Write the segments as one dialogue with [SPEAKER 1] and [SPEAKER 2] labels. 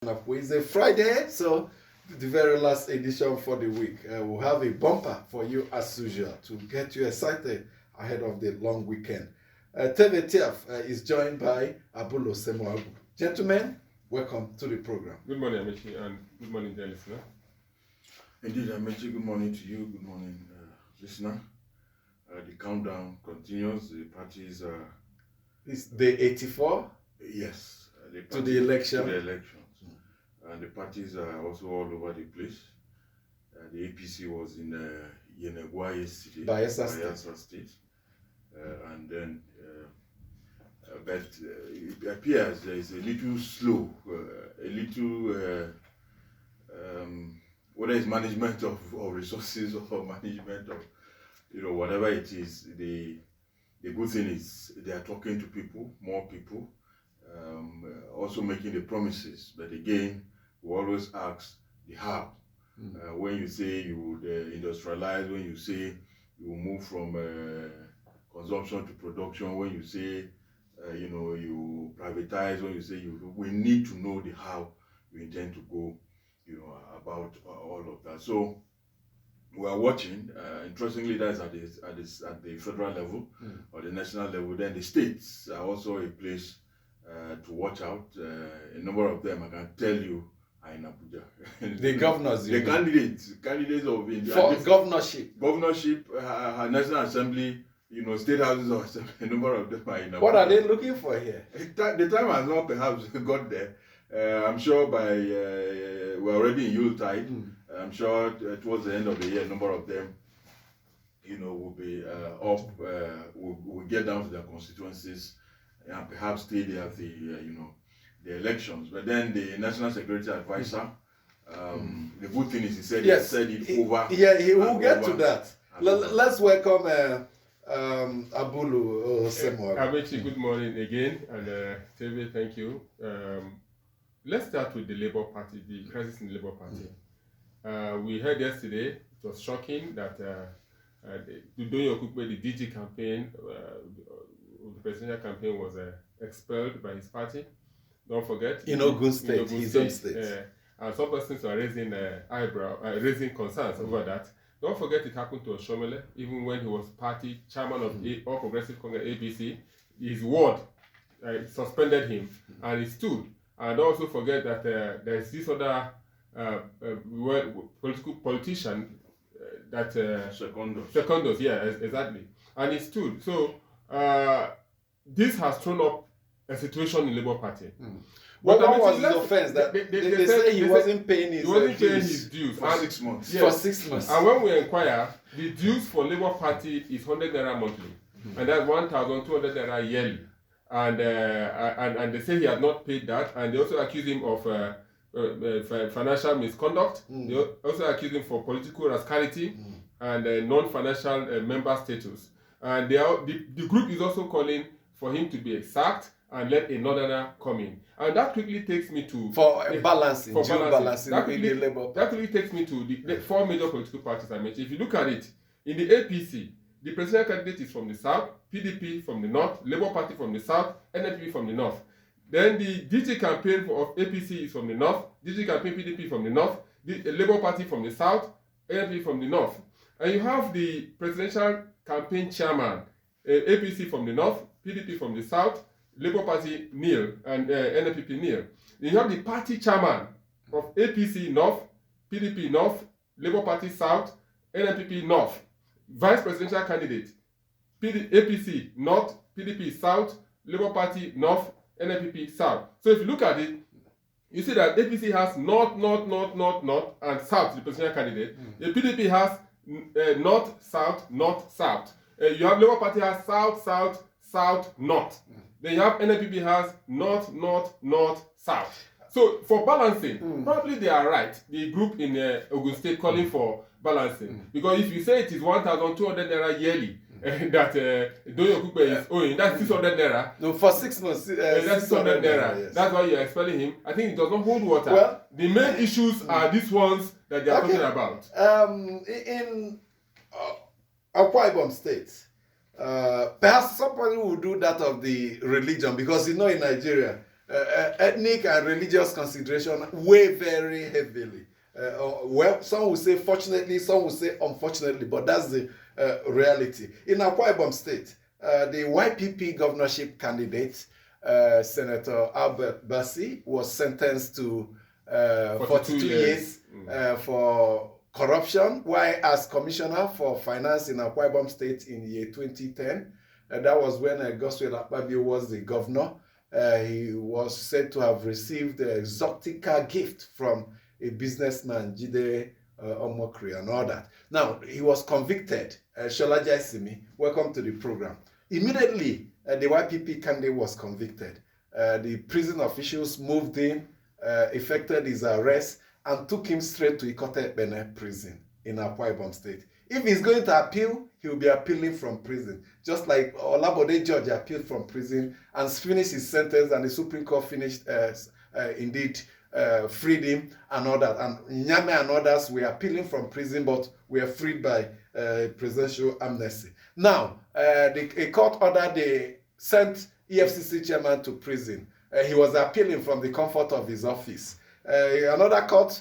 [SPEAKER 1] It's a Friday, so the very last edition for the week. We'll have a bumper for you as usual to get you excited ahead of the long weekend. TVTF is joined by Abulo Semoagu. Gentlemen, welcome to the program.
[SPEAKER 2] Good morning, Amici, and good morning, dear listener.
[SPEAKER 3] Indeed, Amici, good morning to you. Good morning, listener. The countdown continues. The parties are...
[SPEAKER 1] It's day 84?
[SPEAKER 3] Yes.
[SPEAKER 1] To the election?
[SPEAKER 3] To the elections. And the parties are also all over the place. The APC was in Yenegua yesterday, Bayelsa State. And then, but it appears there is a little slow, whether it's management of resources or management of, whatever it is. The good thing is they are talking to people, more people, also making the promises. But again, we always ask the how. When you say you would industrialize, when you say you will move from consumption to production, when you say you privatize, when you say we need to know the how you intend to go, about all of that. So we are watching. Interestingly, that's at the federal level or the national level. Then the states are also a place to watch out. A number of them, I can tell you, are in Abuja.
[SPEAKER 1] The governors,
[SPEAKER 3] the candidates of India
[SPEAKER 1] for governorship,
[SPEAKER 3] National Assembly, state houses of assembly. A number of them are in Abuja.
[SPEAKER 1] What are they looking for here?
[SPEAKER 3] The time has not perhaps got there. I'm sure by we're already in Yuletide. I'm sure towards the end of the year, a number of them, will be up. Will get down to their constituencies and perhaps stay there at the elections. But then the National Security Advisor, the good thing is he said he over.
[SPEAKER 1] Yeah, he will get to that. Let's welcome Abulu Semoagu.
[SPEAKER 2] Amici, good morning again, and TV, thank you. Let's start with the Labour Party, the crisis in the Labour Party. We heard yesterday, it was shocking that the DG campaign, the presidential campaign was expelled by his party. Don't forget.
[SPEAKER 1] In Ogun State, his own state.
[SPEAKER 2] And some persons are raising raising concerns over that. Don't forget it happened to Oshomole, even when he was party chairman of All Progressive Congress, APC. His ward suspended him, and he stood. And don't also forget that there's this other politician that Secondos, yeah, exactly, and he stood. So this has thrown up a situation in Labour Party.
[SPEAKER 1] But what was his offense? That they say he wasn't paying his
[SPEAKER 2] dues
[SPEAKER 3] for 6 months.
[SPEAKER 2] Yes.
[SPEAKER 1] For 6 months.
[SPEAKER 2] And when we inquire, the dues for Labour Party is 100 naira monthly, and that's 1,200 naira yearly. And they say he had not paid that, and they also accuse him of financial misconduct. They also accuse him for political rascality and non-financial member status. And the group is also calling for him to be sacked and let a northerner come in. And that quickly takes me to...
[SPEAKER 1] balancing.
[SPEAKER 2] That quickly takes me to the four major political parties I mentioned. If you look at it, in the APC, the presidential candidate is from the south, PDP from the north, Labour Party from the south, NPP from the north. Then the DG campaign of APC is from the north, DG campaign PDP from the north, the Labour Party from the south, NPP from the north. And you have the presidential campaign chairman, APC from the north, PDP from the south, Labour Party nil, and NPP nil. You have the party chairman of APC north, PDP north, Labour Party south, NPP north. Vice presidential candidate, APC north, PDP south, Labour Party north, NPP south. So if you look at it, you see that APC has north, and south, the presidential candidate. The PDP has north, south. You have Labour Party has south, north. Then you have NPP has north, south. So for balancing, probably they are right. The group in Ogun State calling for balancing, because if you say it is 1,200 naira yearly that Doyo Kupe is owing, that's 600 naira.
[SPEAKER 1] No, for 6 months,
[SPEAKER 2] that's 600 naira. Yes. That's why you're expelling him. I think it does not hold water. Well, the main issues are these ones that they are talking about.
[SPEAKER 1] In Akwa Ibom State, perhaps somebody will do that of the religion, because in Nigeria, ethnic and religious consideration weigh very heavily. Well, some will say fortunately, some will say unfortunately, but that's the reality. In Akwa Ibom State, the YPP governorship candidate, Senator Albert Bassi, was sentenced to 42 years for corruption, while as commissioner for finance in Akwa Ibom State in year 2010, that was when Godswill Akpabio was the governor. He was said to have received an exotic gift from a businessman, Jide Mon-Fri, and all that. Now, he was convicted. Shola Jaisimi, welcome to the program. Immediately, the YPP candidate was convicted. The prison officials moved in, effected his arrest, and took him straight to Ikote Bene prison in Akwa Ibom State. If he's going to appeal, he will be appealing from prison. Just like Olabode George appealed from prison and finished his sentence, and the Supreme Court finished, freed him and all that. And Nyame and others were appealing from prison, but were freed by presidential amnesty. Now, a court ordered the sent EFCC chairman to prison. He was appealing from the comfort of his office. Another court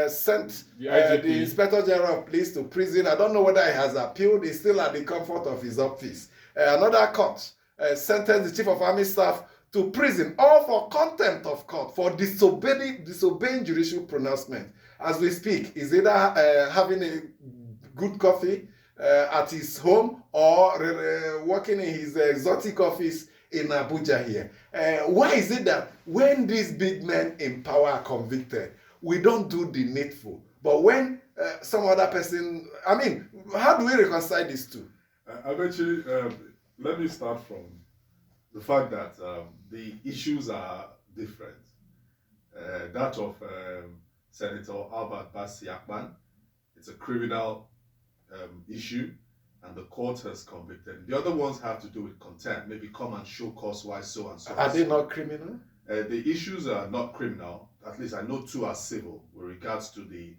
[SPEAKER 1] sent the Inspector General of Police to prison. I don't know whether he has appealed. He's still at the comfort of his office. Another court sentenced the Chief of Army Staff to prison, all for contempt of court, for disobeying judicial pronouncement. As we speak, he's either having a good coffee at his home or working in his exotic office in Abuja here. Why is it that when these big men in power are convicted, we don't do the needful? But when some other person, I mean, how do we reconcile these two?
[SPEAKER 4] Eventually, let me start from the fact that the issues are different. That of Senator Albert Bassi Akpan, it's a criminal issue, and the court has convicted. The other ones have to do with contempt, maybe come and show cause why so and so.
[SPEAKER 1] Are they not criminal?
[SPEAKER 4] The issues are not criminal. At least I know two are civil with regards to the,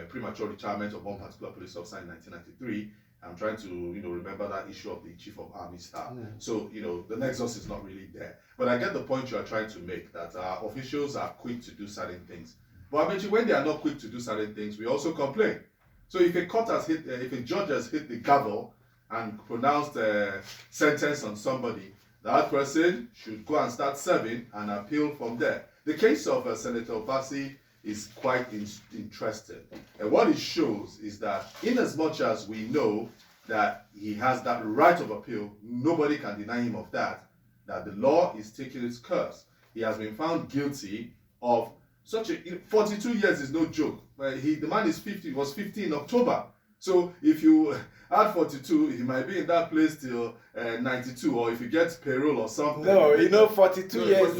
[SPEAKER 4] premature retirement of one particular police officer in 1993. I'm trying to, remember that issue of the Chief of Army Staff. So, the nexus is not really there. But I get the point you are trying to make, that officials are quick to do certain things. But I mentioned when they are not quick to do certain things, we also complain. So if a court has if a judge has hit the gavel and pronounced a sentence on somebody, that person should go and start serving and appeal from there. The case of Senator Bassi is quite interesting. And what it shows is that in as much as we know that he has that right of appeal, nobody can deny him of that the law is taking its course. He has been found guilty of 42 years is no joke. The man is 50, was 50 in October. So if you add 42, he might be in that place till 92, or if he gets payroll or something.
[SPEAKER 1] No, 42 years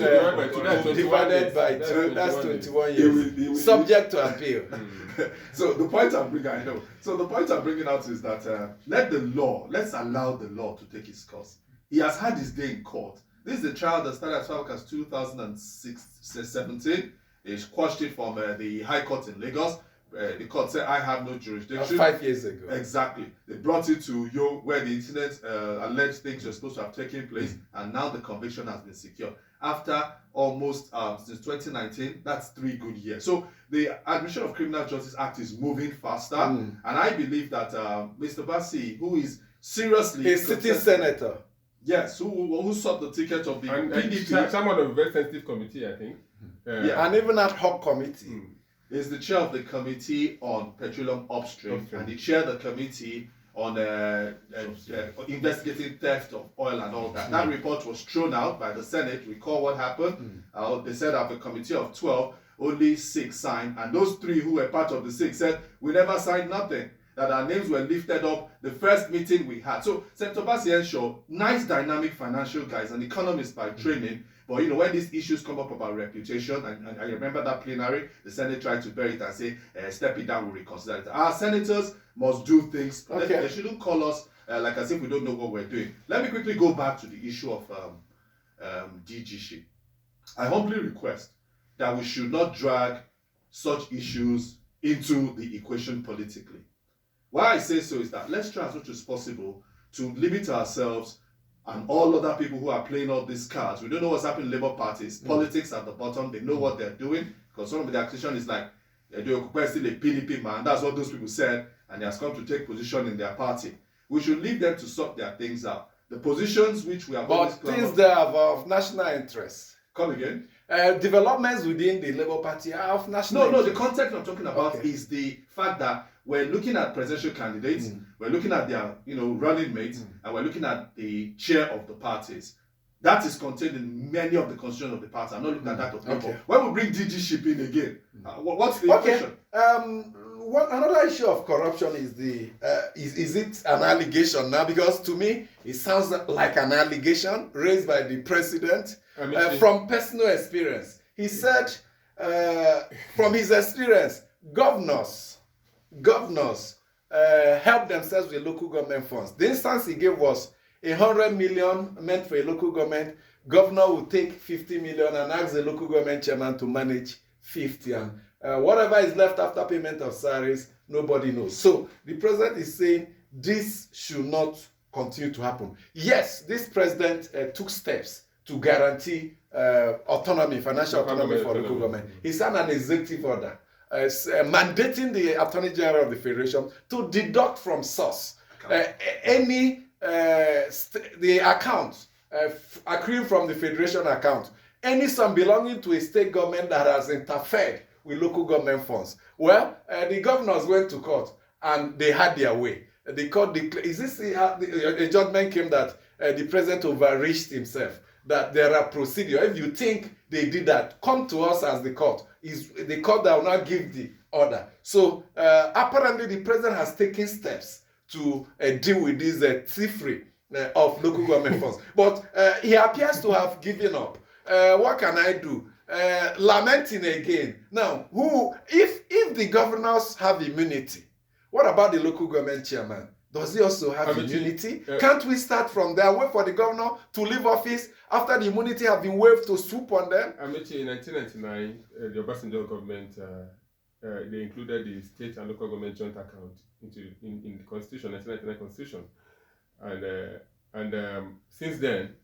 [SPEAKER 1] divided by 2, that's 21 years. Subject to appeal.
[SPEAKER 4] So the point I'm bringing out is that let's allow the law to take its course. He has had his day in court. This is a trial that started as far as 2017. They quashed it from the High Court in Lagos. The court said, I have no jurisdiction.
[SPEAKER 1] That's 5 years ago.
[SPEAKER 4] Exactly. They brought it to you where the incident, alleged things were supposed to have taken place, and now the conviction has been secured. After almost, since 2019, that's 3 good years. So the Administration of Criminal Justice Act is moving faster, and I believe that Mr. Bassi, who is seriously...
[SPEAKER 1] A sitting senator.
[SPEAKER 4] Yes, who sought the ticket of the
[SPEAKER 2] PDP. Someone of a very sensitive committee, I think.
[SPEAKER 1] And even ad hoc committee.
[SPEAKER 4] Is the chair of the committee on petroleum upstream, and the chair of the committee on investigating theft of oil and all that. That report was thrown out by the Senate. Recall what happened. They said of a committee of 12, only 6 signed, and those 3 who were part of the 6 said, we never signed nothing. That our names were lifted up the first meeting we had. So Senator Bassi Enshaw, nice dynamic financial guys, an economist by training. But when these issues come up about reputation, and I remember that plenary, the Senate tried to bury it and say, step it down, we'll reconsider it. Our senators must do things. Okay. They shouldn't call us like as if we don't know what we're doing. Let me quickly go back to the issue of DGC. I humbly request that we should not drag such issues into the equation politically. Why I say so is that let's try as much as possible to limit ourselves and all other people who are playing all these cards. We don't know what's happening in Labour parties. Politics at the bottom, they know what they're doing, because some of the accusation is like, they're still a PDP man. That's what those people said, and he has come to take position in their party. We should leave them to sort their things out. The positions which we have
[SPEAKER 1] But things that are of national interest.
[SPEAKER 4] Come again?
[SPEAKER 1] Developments within the Labour Party are of national
[SPEAKER 4] No,
[SPEAKER 1] interest.
[SPEAKER 4] the context I'm talking about is the fact that we're looking at presidential candidates, we're looking at their, running mates, and we're looking at the chair of the parties. That is contained in many of the constitution of the party. I'm not looking at that of people. When we bring DG ship in again, what's the impression?
[SPEAKER 1] Another issue of corruption is is it an allegation now? Because to me, it sounds like an allegation raised by the president from personal experience. He said, from his experience, governors help themselves with local government funds. The instance he gave was 100 million meant for a local government. Governor will take 50 million and ask the local government chairman to manage 50, and whatever is left after payment of salaries, nobody knows. So the president is saying this should not continue to happen. Yes, this president took steps to guarantee autonomy, financial autonomy for local government. He signed an executive order mandating the Attorney General of the Federation to deduct from source the account accruing from the Federation account, any sum belonging to a state government that has interfered with local government funds. Well, the governors went to court and they had their way. The court declared, a judgment came that the president overreached himself, that there are procedures. If you think they did that, come to us as the court. Is the court that will not give the order. So apparently the president has taken steps to deal with this thievery of local government funds. But he appears to have given up. What can I do? Lamenting again. Now, if the governors have immunity, what about the local government chairman? Does he also have immunity? Can't we start from there? Wait for the governor to leave office after the immunity has been waived to swoop on them?
[SPEAKER 2] In 1999, the Obasanjo government, they included the state and local government joint account in the Constitution, 1999 Constitution. And since then,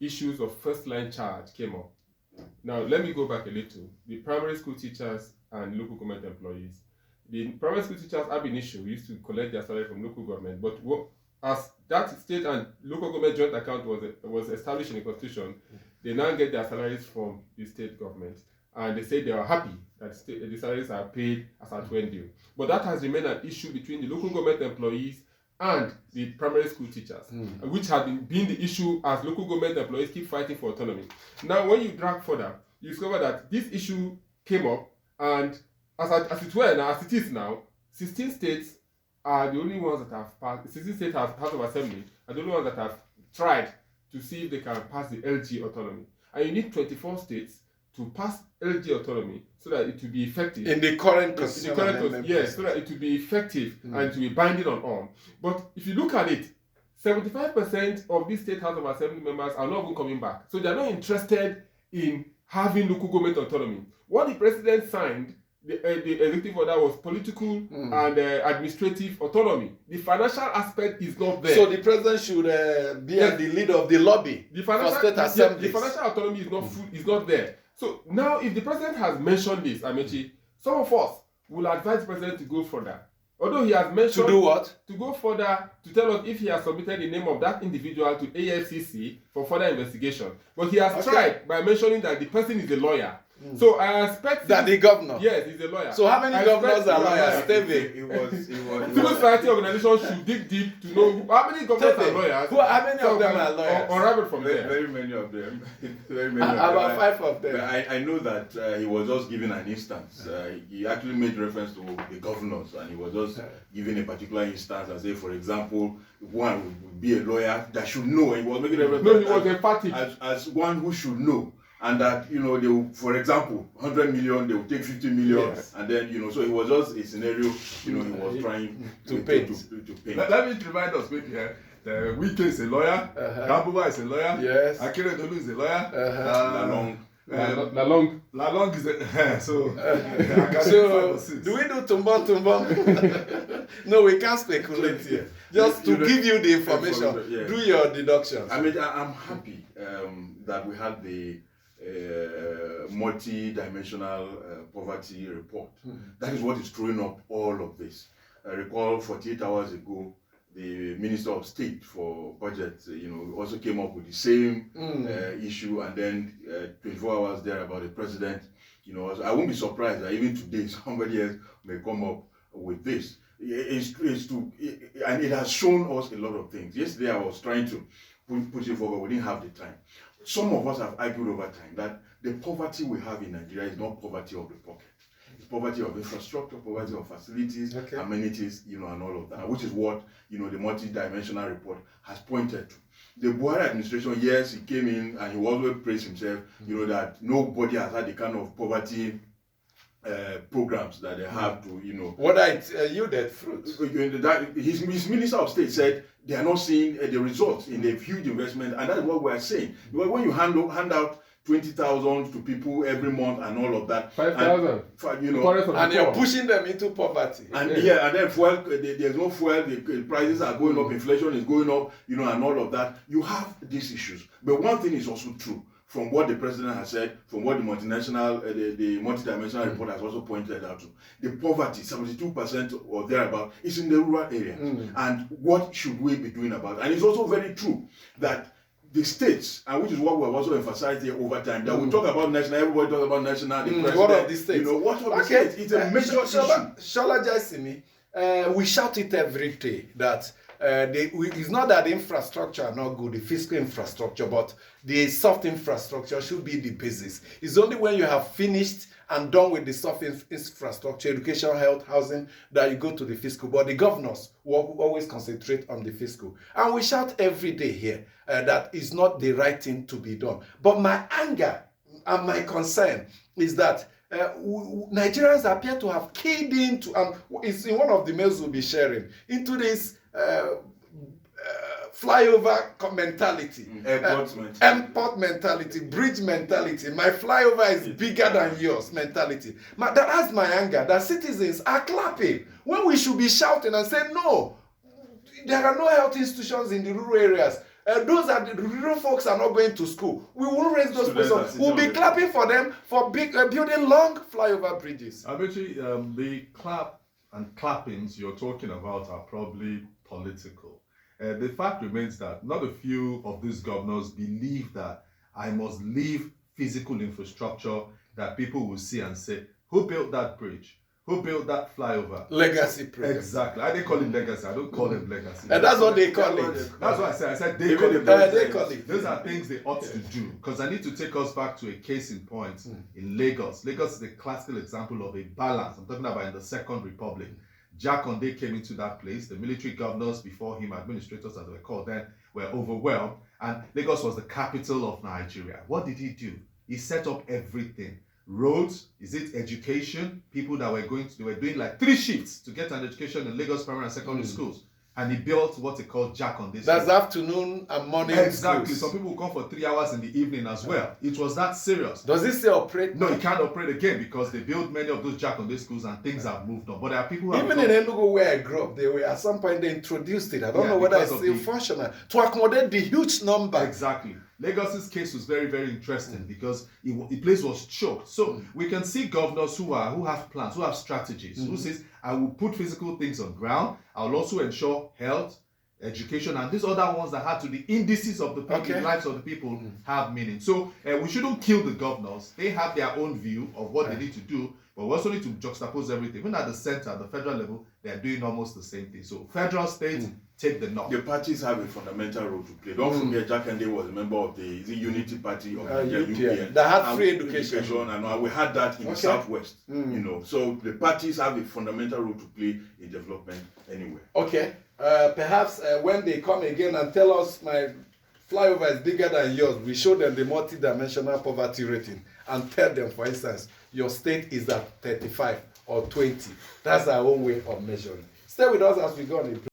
[SPEAKER 2] issues of first-line charge came up. Now, let me go back a little. The primary school teachers and local government employees. The primary school teachers have an issue. We used to collect their salary from local government, but as that state and local government joint account was established in the Constitution, they now get their salaries from the state government. And they say they are happy that the salaries are paid as at when due. But that has remained an issue between the local government employees and the primary school teachers, which has been the issue as local government employees keep fighting for autonomy. Now, when you drag further, you discover that this issue came up, and as it is now, 16 states are the only ones that have passed. 16 states have House of Assembly are the only ones that have tried to see if they can pass the LG autonomy. And you need 24 states to pass LG autonomy so that it will be effective.
[SPEAKER 1] In the current constitution.
[SPEAKER 2] Yes, so that it will be effective and it will be binding on all. But if you look at it, 75% of these state House of Assembly members are not even coming back. So they are not interested in having local government autonomy. What the president signed, the executive order, was political and administrative autonomy. The financial aspect is not there.
[SPEAKER 1] So the president should be at the lead of the lobby for state assemblies.
[SPEAKER 2] The financial autonomy is not there. So now, if the president has mentioned this, Amechi, some of us will advise the president to go further. Although he has mentioned...
[SPEAKER 1] To do what?
[SPEAKER 2] To go further, to tell us if he has submitted the name of that individual to AFCC for further investigation. But he has tried by mentioning that the person is a lawyer. So I expect...
[SPEAKER 1] That the governor?
[SPEAKER 2] Yes, he's a lawyer.
[SPEAKER 1] So how many governors are lawyers?
[SPEAKER 2] Civil society organizations should dig deep to know how many governors are lawyers.
[SPEAKER 1] How many of them are lawyers?
[SPEAKER 2] Unravel from there.
[SPEAKER 3] Very many of them.
[SPEAKER 1] About 5 of them.
[SPEAKER 3] But I know that he was just giving an instance. He actually made reference to the governors, and he was just giving a particular instance and say, for example, one would be a lawyer that should know. He was making reference.
[SPEAKER 2] No, he was emphatic.
[SPEAKER 3] As one who should know. And that, they will, for example, 100 million, they will take 50 million, and then, so it was just a scenario, he was trying to paint.
[SPEAKER 4] Let me remind us quickly here. Wike is a lawyer, Gabuba is a lawyer,
[SPEAKER 1] yes.
[SPEAKER 4] Akeredolu is a lawyer, Lalong is a so
[SPEAKER 1] do we do tumbo? No, we can't speculate here. Just to give you the information,
[SPEAKER 3] yeah.
[SPEAKER 1] do your deductions.
[SPEAKER 3] I mean, I'm happy that we had the multi-dimensional poverty report. That is what is throwing up all of this. I recall 48 hours ago, the Minister of State for Budget, also came up with the same issue, and then 24 hours there about the president. I won't be surprised that even today somebody else may come up with this. And it has shown us a lot of things. Yesterday I was trying to push it forward. We didn't have the time. Some of us have argued over time that the poverty we have in Nigeria is not poverty of the pocket. It's poverty of infrastructure, poverty of facilities, amenities, and all of that, which is what, the multi-dimensional report has pointed to. The Buhari administration, yes, he came in and he always praised himself, that nobody has had the kind of poverty programs that they have to,
[SPEAKER 1] Whether it's yielded fruit.
[SPEAKER 3] His Minister of State said they are not seeing the results in the huge investment, and that's what we are saying. Because when you hand out 20,000 to people every month and all of that,
[SPEAKER 2] 5,000,
[SPEAKER 1] and you're pushing them into poverty.
[SPEAKER 3] And and then fuel, there's no fuel, the prices are going up, inflation is going up, and all of that. You have these issues. But one thing is also true. From what the president has said, from what the multi-dimensional report has also pointed out to, the poverty, 72% or thereabout, is in the rural area. And what should we be doing about it? And it's also very true that the states, and which is what we have also emphasized here over time, that we talk about national, everybody talks about national, the president,
[SPEAKER 1] what of the states?
[SPEAKER 3] What of the states? It's a major issue.
[SPEAKER 1] Shola Jaisimi, we shout it every day that it's not that the infrastructure are not good, the physical infrastructure, but the soft infrastructure should be the basis. It's only when you have finished and done with the soft infrastructure, education, health, housing, that you go to the fiscal. But the governors will always concentrate on the fiscal. And we shout every day here that it's not the right thing to be done. But my anger and my concern is that Nigerians appear to have keyed into, and it's in one of the mails we'll be sharing, into this flyover mentality, airport mentality, bridge mentality. My flyover is bigger than yours mentality. That's my anger, that citizens are clapping when we should be shouting and saying, no, there are no health institutions in the rural areas. Those are the rural folks are not going to school. We won't raise those questions. We'll be clapping for them for building long flyover bridges.
[SPEAKER 4] Abechi, the clap and clappings you're talking about are probably political. The fact remains that not a few of these governors believe that I must leave physical infrastructure that people will see and say, who built that bridge? Who built that flyover?
[SPEAKER 1] Legacy project.
[SPEAKER 4] Exactly. I didn't call it legacy. I don't call them legacy.
[SPEAKER 1] And that's what they call it.
[SPEAKER 4] That's what I said. I said they call it legacy.
[SPEAKER 1] They call it.
[SPEAKER 4] Those are things they ought to do. Because I need to take us back to a case in point in Lagos. Lagos is a classical example of a balance. I'm talking about in the Second Republic. Jack Conde came into that place. The military governors before him, administrators as they were called then, were overwhelmed. And Lagos was the capital of Nigeria. What did he do? He set up everything. Roads, is it education? People that were doing like 3 shifts to get an education in Lagos primary and secondary schools. And he built what he called Jack on this.
[SPEAKER 1] That's afternoon and morning.
[SPEAKER 4] Exactly.
[SPEAKER 1] schools.
[SPEAKER 4] Some people will come for 3 hours in the evening as well. It was that serious.
[SPEAKER 1] Does it still operate?
[SPEAKER 4] No, it can't operate again because they built many of those Jack on these schools and things have moved on. But there are people who have
[SPEAKER 1] even in Enugu where I grew up, they were at some point they introduced it. I don't know whether it's still functional to accommodate the huge number.
[SPEAKER 4] Exactly. Lagos's case was very, very interesting because the place was choked. So we can see governors who have plans, who have strategies, who says, I will put physical things on ground. I will also ensure health, education, and these other ones that have to the indices of the people, the lives of the people have meaning. So we shouldn't kill the governors. They have their own view of what they need to do, but we also need to juxtapose everything. Even at the center, the federal level, they are doing almost the same thing. So federal, state, take the knock.
[SPEAKER 3] The parties have a fundamental role to play. Don't forget, Jack Kende was a member of the Unity Party of UPN.
[SPEAKER 1] That had free education.
[SPEAKER 3] And we had that in the Southwest. So the parties have a fundamental role to play in development anywhere.
[SPEAKER 1] Okay. Perhaps when they come again and tell us my flyover is bigger than yours, we show them the multi-dimensional poverty rating and tell them, for instance, your state is at 35 or 20. That's our own way of measuring. Stay with us as we go on.